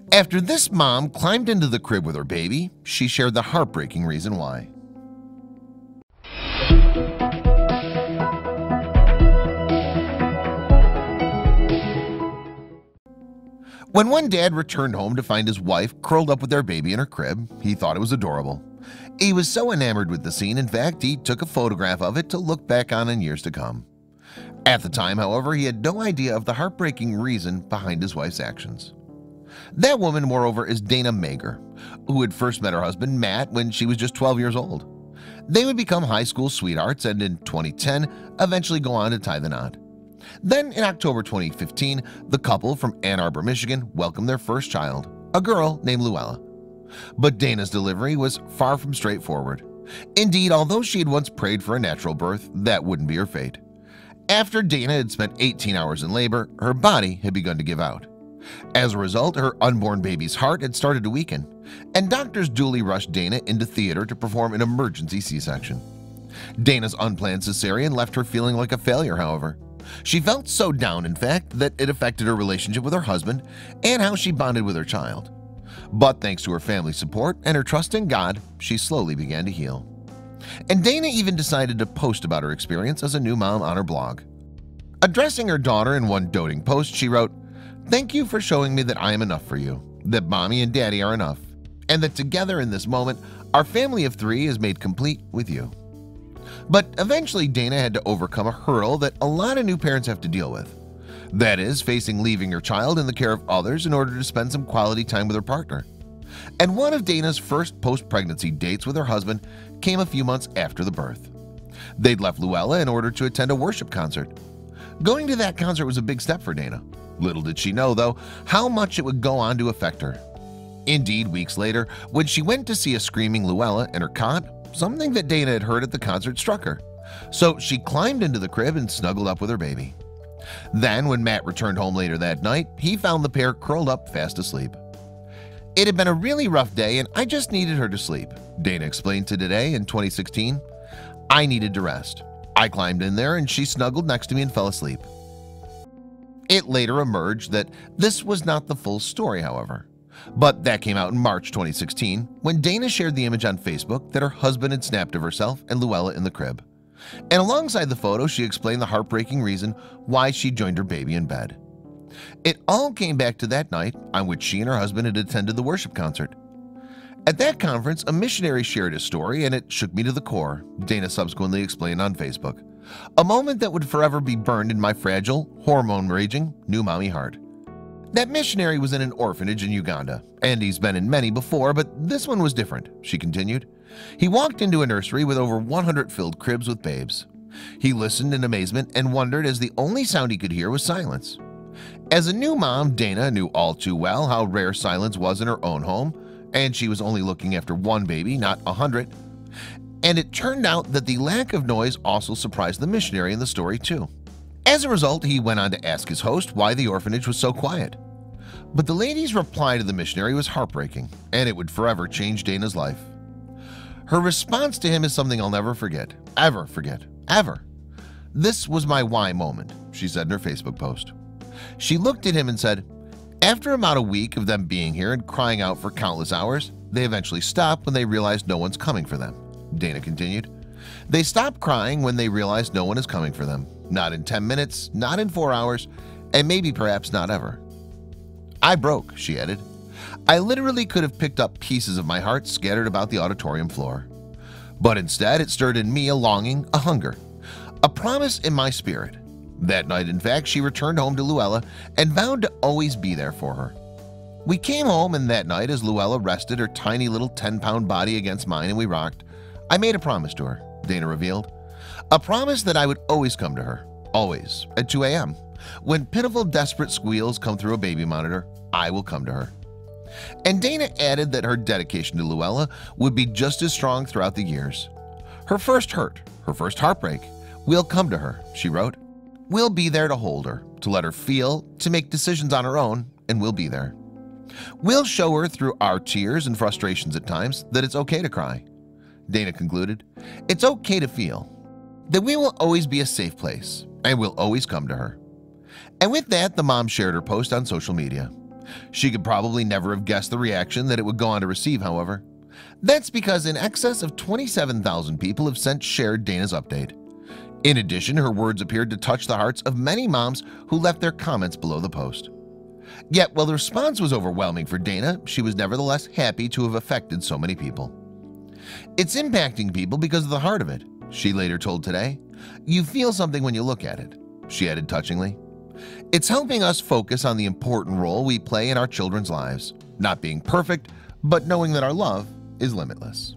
After this mom climbed into the crib with her baby, she shared the heartbreaking reason why. When one dad returned home to find his wife curled up with their baby in her crib, he thought it was adorable. He was so enamored with the scene, in fact, he took a photograph of it to look back on in years to come. At the time, however, he had no idea of the heartbreaking reason behind his wife's actions. That woman, moreover, is Dana Mager, who had first met her husband, Matt, when she was just 12 years old. They would become high school sweethearts and in 2010 eventually go on to tie the knot. Then in October 2015, the couple from Ann Arbor, Michigan welcomed their first child, a girl named Luella. But Dana's delivery was far from straightforward. Indeed, although she had once prayed for a natural birth, that wouldn't be her fate. After Dana had spent 18 hours in labor, her body had begun to give out. As a result, her unborn baby's heart had started to weaken, and doctors duly rushed Dana into theater to perform an emergency C-section. Dana's unplanned cesarean left her feeling like a failure, however. She felt so down, in fact, that it affected her relationship with her husband and how she bonded with her child. But thanks to her family's support and her trust in God, she slowly began to heal. And Dana even decided to post about her experience as a new mom on her blog. Addressing her daughter in one doting post, she wrote, "Thank you for showing me that I am enough for you, that mommy and daddy are enough, and that together in this moment, our family of 3 is made complete with you." But eventually Dana had to overcome a hurdle that a lot of new parents have to deal with. That is, facing leaving your child in the care of others in order to spend some quality time with her partner. And one of Dana's first post-pregnancy dates with her husband came a few months after the birth. They'd left Luella in order to attend a worship concert. Going to that concert was a big step for Dana. Little did she know, though, how much it would go on to affect her. Indeed, weeks later, when she went to see a screaming Luella in her cot, something that Dana had heard at the concert struck her. So she climbed into the crib and snuggled up with her baby. Then, when Matt returned home later that night, he found the pair curled up fast asleep. "It had been a really rough day and I just needed her to sleep," Dana explained to Today in 2016. "I needed to rest. I climbed in there and she snuggled next to me and fell asleep." It later emerged that this was not the full story, however. But that came out in March 2016 when Dana shared the image on Facebook that her husband had snapped of herself and Luella in the crib. And alongside the photo, she explained the heartbreaking reason why she joined her baby in bed. It all came back to that night on which she and her husband had attended the worship concert. At that conference, a missionary shared his story and it shook me to the core, Dana subsequently explained on Facebook. "A moment that would forever be burned in my fragile, hormone-raging, new mommy heart." That missionary was in an orphanage in Uganda, and he's been in many before, but this one was different, she continued. He walked into a nursery with over 100 filled cribs with babes. He listened in amazement and wondered as the only sound he could hear was silence. As a new mom, Dana knew all too well how rare silence was in her own home, and she was only looking after one baby, not 100. And it turned out that the lack of noise also surprised the missionary in the story too. As a result, he went on to ask his host why the orphanage was so quiet. But the lady's reply to the missionary was heartbreaking, and it would forever change Dana's life. Her response to him is something I'll never forget, ever forget, ever. "This was my why moment," she said in her Facebook post. She looked at him and said, "After about a week of them being here and crying out for countless hours, they eventually stopped when they realized no one's coming for them," Dana continued. "They stopped crying when they realized no one is coming for them. Not in 10 minutes, not in 4 hours, and maybe perhaps not ever. I broke," she added. "I literally could have picked up pieces of my heart scattered about the auditorium floor. But instead it stirred in me a longing, a hunger, a promise in my spirit." That night, in fact, she returned home to Luella and vowed to always be there for her. "We came home, and that night as Luella rested her tiny little 10-pound body against mine and we rocked, I made a promise to her," Dana revealed. "A promise that I would always come to her, always, at 2 a.m. When pitiful, desperate squeals come through a baby monitor, I will come to her." And Dana added that her dedication to Luella would be just as strong throughout the years. "Her first hurt, her first heartbreak, we'll come to her," she wrote. "We'll be there to hold her, to let her feel, to make decisions on her own, and we'll be there. We'll show her through our tears and frustrations at times that it's okay to cry." Dana concluded, "It's okay to feel, that we will always be a safe place, and we'll always come to her." And with that, the mom shared her post on social media. She could probably never have guessed the reaction that it would go on to receive, however. That's because in excess of 27,000 people have since shared Dana's update. In addition, her words appeared to touch the hearts of many moms who left their comments below the post. Yet, while the response was overwhelming for Dana, she was nevertheless happy to have affected so many people. It's impacting people because of the heart of it, she later told Today. You feel something when you look at it, she added touchingly. It's helping us focus on the important role we play in our children's lives, not being perfect, but knowing that our love is limitless.